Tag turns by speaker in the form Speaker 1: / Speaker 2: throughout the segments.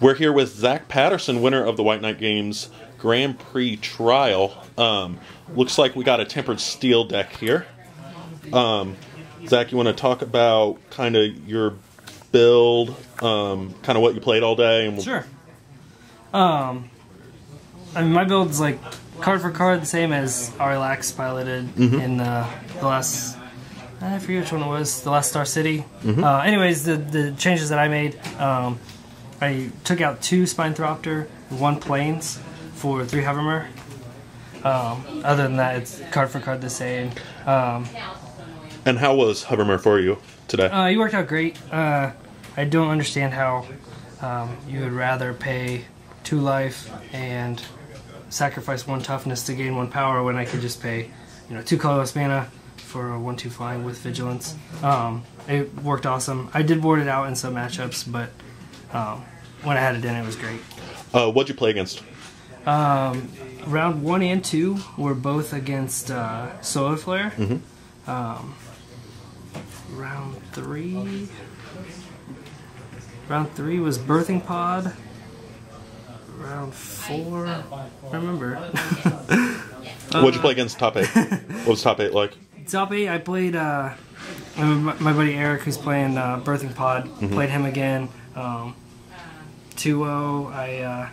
Speaker 1: We're here with Zach Patterson, winner of the White Knight Games Grand Prix Trial. Looks like we got a tempered steel deck here. Zach, you want to talk about kind of your build, kind of what you played all day? And
Speaker 2: sure. I mean, my build's like card for card the same as Relax piloted in the last, I forget which one it was, the last Star City. Anyways, the changes that I made, I took out 2 Spinethropter, 1 Plains for 3 Hovermer. Other than that, it's card for card the same.
Speaker 1: And how was Hovermer for you today?
Speaker 2: You worked out great. I don't understand how you would rather pay 2 life and sacrifice 1 toughness to gain 1 power when I could just pay, 2 colorless mana for a 1/2 flying with vigilance. It worked awesome. I did board it out in some matchups, but when I had it in, it was great.
Speaker 1: What'd you play against?
Speaker 2: Round 1 and 2 were both against Solar Flare. Round 3 was Birthing Pod. Round 4, I remember.
Speaker 1: What'd you play against top 8? What was top 8 like?
Speaker 2: Top 8, I played my buddy Eric, who's playing Birthing Pod. Played him again. 2-0. I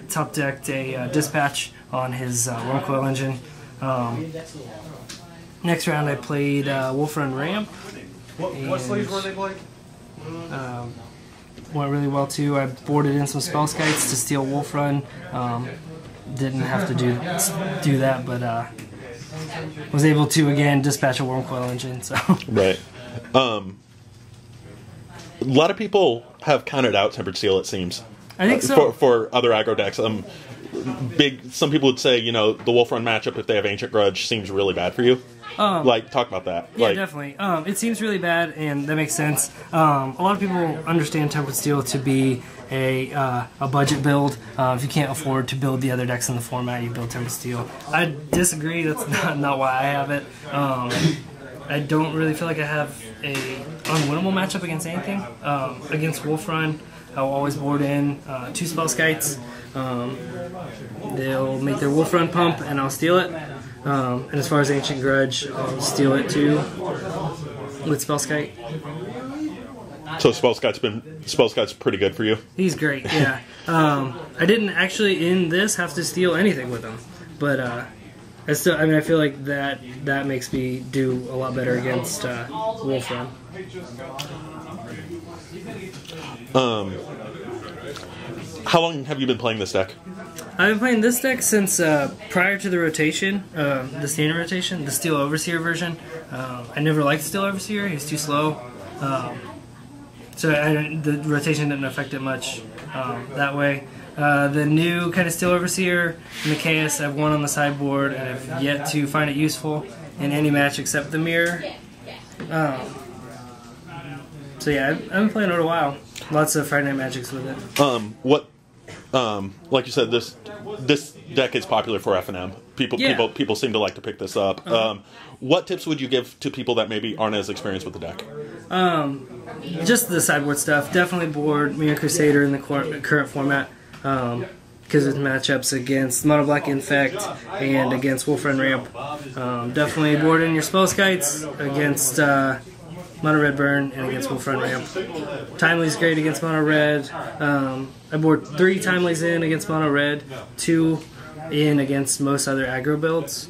Speaker 2: top decked a Dispatch on his Wormcoil engine. Next round, I played Wolf Run Ramp.
Speaker 3: What sleeves were they playing?
Speaker 2: Went really well too. I boarded in some spell skites to steal Wolf Run. Didn't have to do that, but was able to again dispatch a Wormcoil engine. So
Speaker 1: right. A lot of people have counted out tempered steel. It seems.
Speaker 2: I think so.
Speaker 1: For other aggro decks, some people would say, the Wolf Run matchup, if they have Ancient Grudge, seems really bad for you. Talk about that.
Speaker 2: Yeah, definitely. It seems really bad, and that makes sense. A lot of people understand Tempered Steel to be a budget build. If you can't afford to build the other decks in the format, you build Tempered Steel. I disagree. That's not why I have it. I don't really feel like I have a unwinnable matchup against anything. Against Wolf Run, I'll always board in 2 spell skites. They'll make their Wolf Run pump, and I'll steal it. And as far as Ancient Grudge, I'll steal it too with Spellskite.
Speaker 1: So Spellskite's pretty good for you?
Speaker 2: He's great, yeah. I didn't actually in this have to steal anything with him, but I feel like that makes me do a lot better against Wolf Run.
Speaker 1: How long have you been playing this deck?
Speaker 2: I've been playing this deck since prior to the rotation, the standard rotation, the Steel Overseer version. I never liked Steel Overseer, he was too slow. So the rotation didn't affect it much that way. The new kind of Steel Overseer in the Chaos, I've won on the sideboard, and I've yet to find it useful in any match except the Mirror. So yeah, I've been playing it a while. Lots of Friday Night Magics with it.
Speaker 1: Like you said, this deck is popular for F&M. People seem to like to pick this up. What tips would you give to people that maybe aren't as experienced with the deck?
Speaker 2: Just the sideboard stuff. Definitely board Mirror Crusader in the current format, because it's matchups against Mono Black Infect and against Wolf Run Ramp. Definitely board in your Spell Skites against Mono Red Burn and against Wolf Run Ramp. Timely's great against Mono Red. I board 3 Timely's in against Mono Red, 2 in against most other aggro builds.